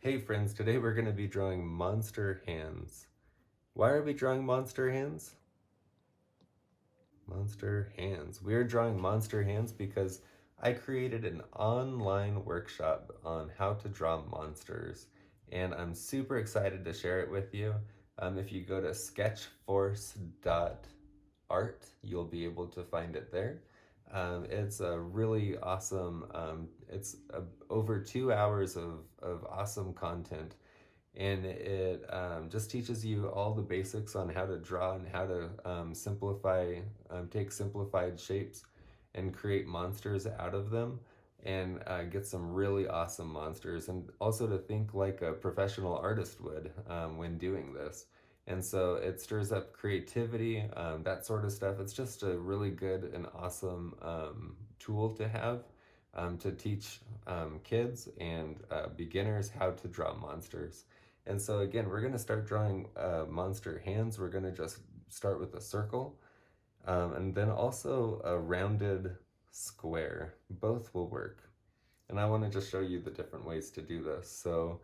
Hey friends, today we're going to be drawing monster hands. Why are we drawing monster hands? Monster hands. We are drawing monster hands because I created an online workshop on how to draw monsters, and I'm super excited to share it with you. If you go to Sketchforce.art, you'll be able to find it there. It's a really awesome, over 2 hours of awesome content, and it just teaches you all the basics on how to draw and how to take simplified shapes and create monsters out of them, and get some really awesome monsters, and also to think like a professional artist would when doing this. And so it stirs up creativity, that sort of stuff. It's just a really good and awesome tool to have to teach kids and beginners how to draw monsters. And so again, we're going to start drawing monster hands. We're going to just start with a circle, and then also a rounded square. Both will work. And I want to just show you the different ways to do this. So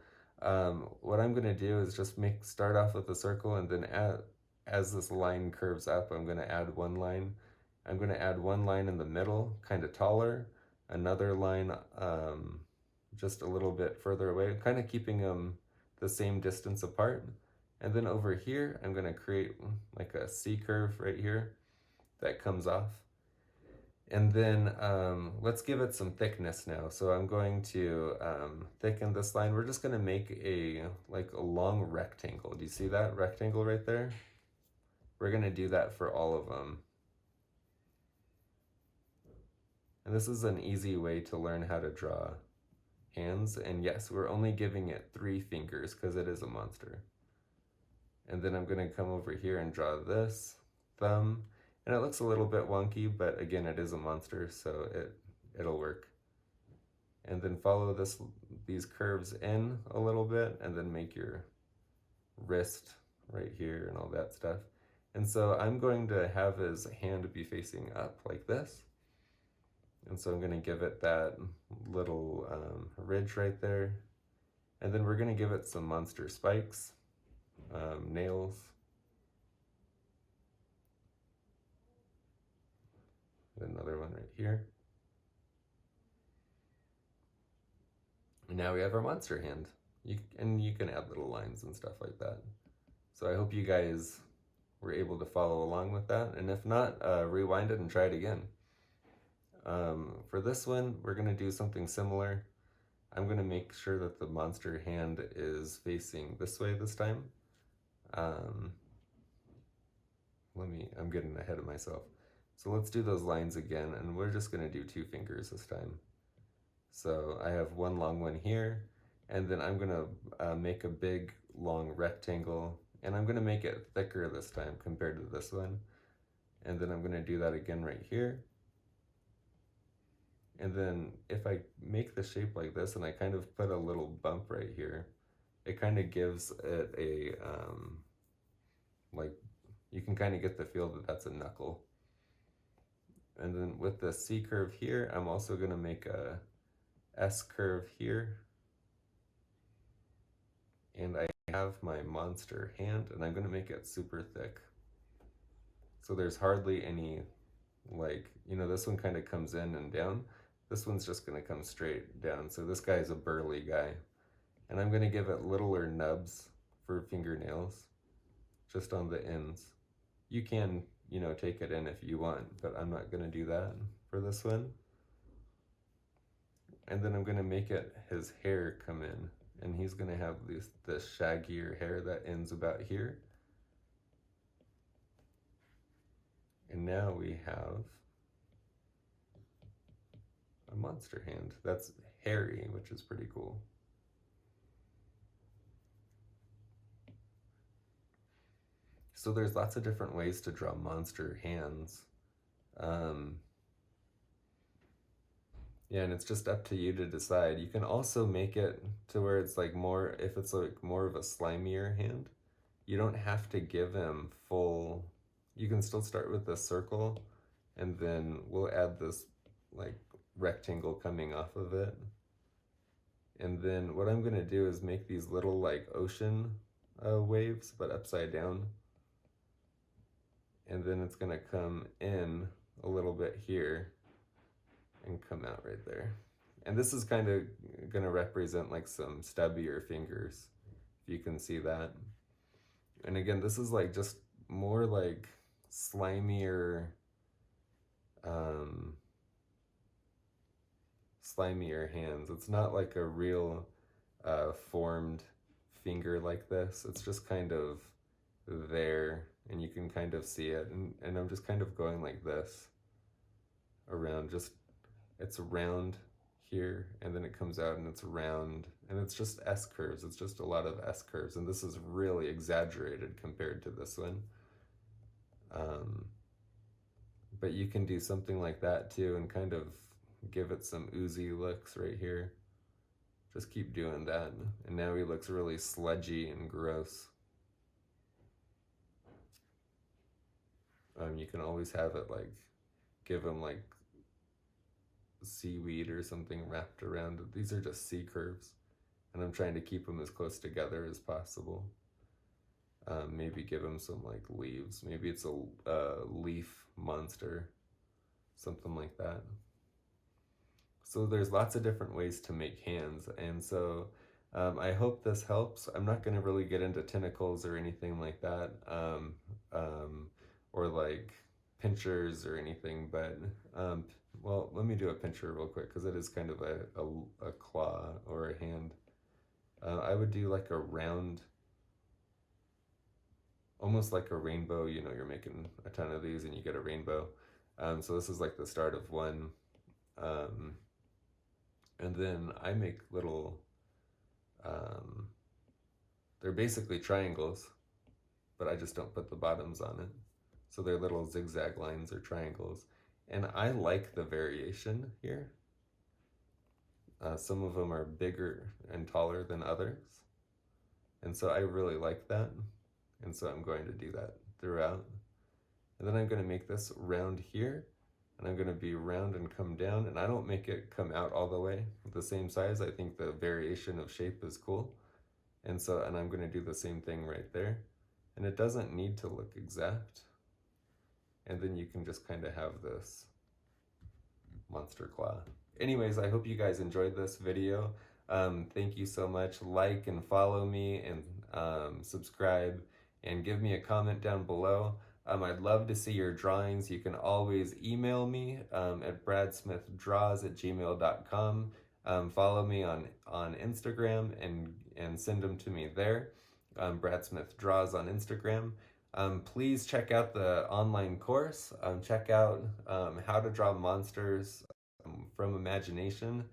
what I'm going to do is just start off with a circle, and then as this line curves up, I'm going to add one line. I'm going to add one line in the middle, kind of taller, another line just a little bit further away, kind of keeping them the same distance apart. And then over here, I'm going to create like a C curve right here that comes off. And then let's give it some thickness now. So I'm going to thicken this line. We're just going to make a long rectangle. Do you see that rectangle right there? We're going to do that for all of them. And this is an easy way to learn how to draw hands. And yes, we're only giving it 3 fingers because it is a monster. And then I'm going to come over here and draw this thumb. And it looks a little bit wonky, but again, it is a monster, so it'll work. And then follow these curves in a little bit, and then make your wrist right here and all that stuff. And so I'm going to have his hand be facing up like this. And so I'm going to give it that little ridge right there. And then we're going to give it some monster spikes, nails. Another one right here. And now we have our monster hand. You can add little lines and stuff like that. So I hope you guys were able to follow along with that. And if not, rewind it and try it again. For this one, we're going to do something similar. I'm going to make sure that the monster hand is facing this way this time. I'm getting ahead of myself. So let's do those lines again, and we're just going to do 2 fingers this time. So I have one long one here, and then I'm going to make a big long rectangle, and I'm going to make it thicker this time compared to this one. And then I'm going to do that again right here. And then if I make the shape like this and I kind of put a little bump right here, it kind of gives it a, you can kind of get the feel that that's a knuckle. And then with the C curve here, I'm also going to make a S curve here. And I have my monster hand, and I'm going to make it super thick. So there's hardly any, this one kind of comes in and down. This one's just going to come straight down. So this guy is a burly guy. And I'm going to give it littler nubs for fingernails, just on the ends. You can, take it in if you want, but I'm not going to do that for this one. And then I'm going to make his hair come in, and he's going to have this shaggier hair that ends about here. And now we have a monster hand that's hairy, which is pretty cool. So there's lots of different ways to draw monster hands. Yeah, and it's just up to you to decide. You can also make it to where it's if it's more of a slimier hand, you don't have to give him full, you can still start with the circle, and then we'll add this rectangle coming off of it And then what I'm gonna do is make these little like ocean waves, but upside down. And then it's gonna come in a little bit here and come out right there. And this is kind of gonna represent like some stubbier fingers, if you can see that. And again, this is like just more like slimier, um, slimier hands. It's not like a real formed finger like this. It's just kind of there, and you can kind of see it. And I'm just kind of going like this around. Just it's round here, and then it comes out and it's round, and it's just S curves. It's just a lot of S curves, and this is really exaggerated compared to this one. But you can do something like that too and kind of give it some oozy looks right here. Just keep doing that, and now he looks really sludgy and gross. You can always have it like, give him like seaweed or something wrapped around it. These are just C curves, and I'm trying to keep them as close together as possible. Maybe give him some like leaves. Maybe it's a leaf monster, something like that. So there's lots of different ways to make hands, and so I hope this helps. I'm not going to really get into tentacles or anything like that, or like pinchers or anything, but well, let me do a pincher real quick because it is kind of a claw or a hand. I would do like a round, almost like a rainbow. You know, you're making a ton of these and you get a rainbow. So this is like the start of one. And then I make little, they're basically triangles, but I just don't put the bottoms on it. So they're little zigzag lines or triangles. And I like the variation here. Some of them are bigger and taller than others. And so I really like that. And so I'm going to do that throughout. And then I'm going to make this round here. And I'm going to be round and come down. And I don't make it come out all the way the same size. I think the variation of shape is cool. And I'm going to do the same thing right there. And it doesn't need to look exact. And then you can just kind of have this monster claw. Anyways, I hope you guys enjoyed this video. Thank you so much. Like and follow me, and subscribe, and give me a comment down below. I'd love to see your drawings. You can always email me at bradsmithdraws@gmail.com. Follow me on Instagram and send them to me there. Brad Smith Draws on Instagram. Please check out the online course. Check out how to draw monsters from imagination.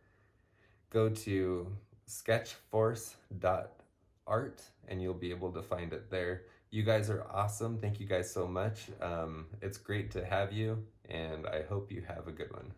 Go to Sketchforce.art and you'll be able to find it there. You guys are awesome. Thank you guys so much. It's great to have you, and I hope you have a good one.